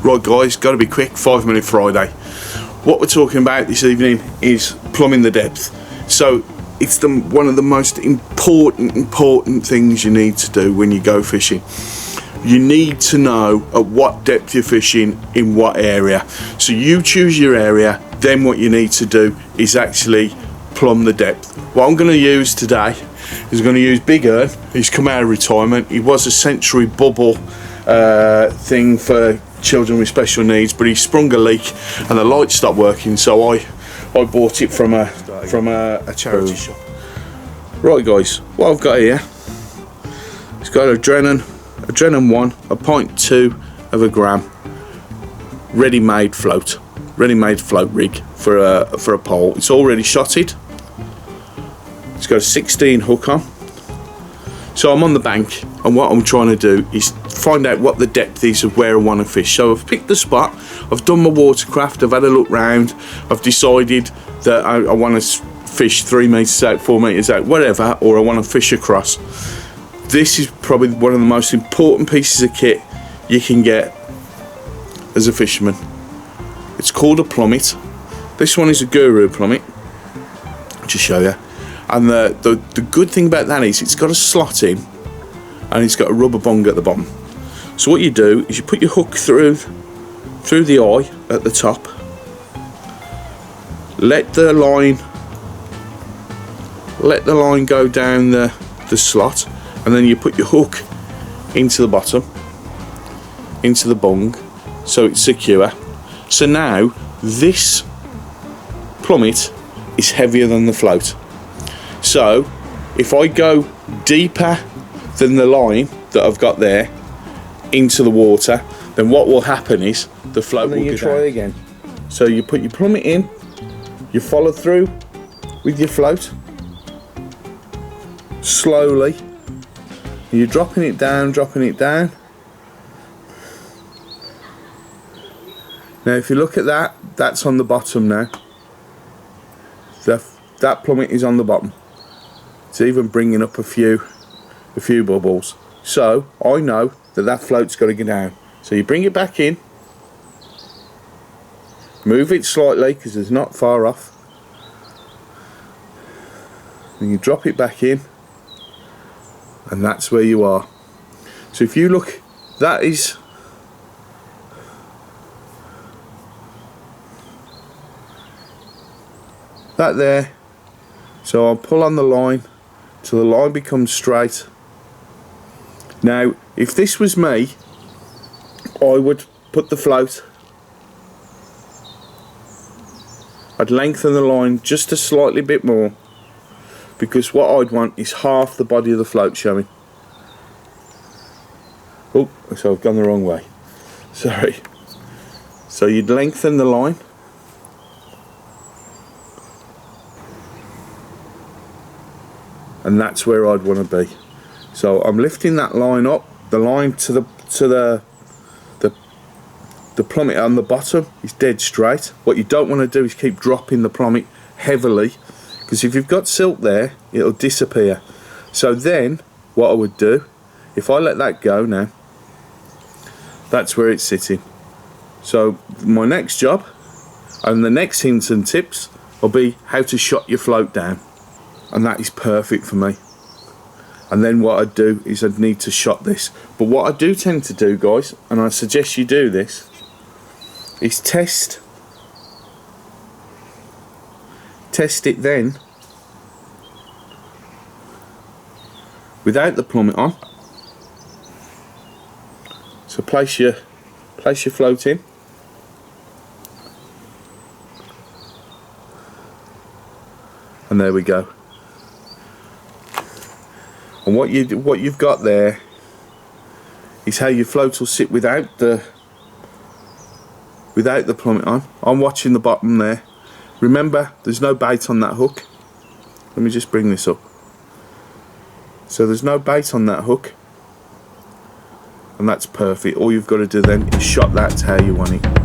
Right guys, got to be quick, 5 Minute Friday. What we're talking about this evening is plumbing the depth. So it's one of the most important things you need to do when you go fishing. You need to know at what depth you're fishing in what area. So you choose your area, then what you need to do is actually plumb the depth. What I'm going to use today is I'm going to use Big Ern. He's come out of retirement. He was a Century bubble thing for children with special needs, but he sprung a leak and the light stopped working, so I bought it from a charity shop. Right guys, what I've got here, it's got Adrenaline 1, a 0.2 of a gram, ready-made float rig for a pole. It's already shotted. It's got a 16 hook on. So I'm on the bank, and what I'm trying to do is find out what the depth is of where I want to fish. So I've picked the spot, I've done my watercraft, I've had a look round, I've decided that I want to fish 3 meters out, 4 meters out, whatever, or I want to fish across. This is probably one of the most important pieces of kit you can get as a fisherman. It's called a plummet. This one is a Guru plummet. I'll just show you. And the good thing about that is it's got a slot in and it's got a rubber bung at the bottom. So what you do is you put your hook through the eye at the top, let the line go down the slot, and then you put your hook into the bottom, into the bung, so it's secure. So now this plummet is heavier than the float. So if I go deeper than the line that I've got there into the water, then what will happen is the float will go down. And then you try again. So you put your plummet in, you follow through with your float slowly, and you're dropping it down. Now if you look at that, that's on the bottom now. That plummet is on the bottom. It's even bringing up a few bubbles. So I know that float's got to go down. So you bring it back in, move it slightly because it's not far off, and you drop it back in, and that's where you are. So if you look, that is that there. So I'll pull on the line till the line becomes straight. Now if this was me, I would put the float, I'd lengthen the line just a slightly bit more, because what I'd want is half the body of the float showing. Oh, so I've gone the wrong way, sorry. So you'd lengthen the line, and that's where I'd want to be. So I'm lifting that line up, the line to the plummet on the bottom is dead straight. What you don't want to do is keep dropping the plummet heavily, because if you've got silt there, it'll disappear. So then what I would do, if I let that go now, that's where it's sitting. So my next job and the next hints and tips will be how to shot your float down, and that is perfect for me. And then what I'd do is I'd need to shot this. But what I do tend to do, guys, and I suggest you do this, is test it then without the plummet on. So place your float in, and there we go. And what you've got there is how your float will sit without the plummet on. I'm watching the bottom there. Remember, there's no bait on that hook. Let me just bring this up. So there's no bait on that hook, and that's perfect. All you've got to do then is shot that to how you want it.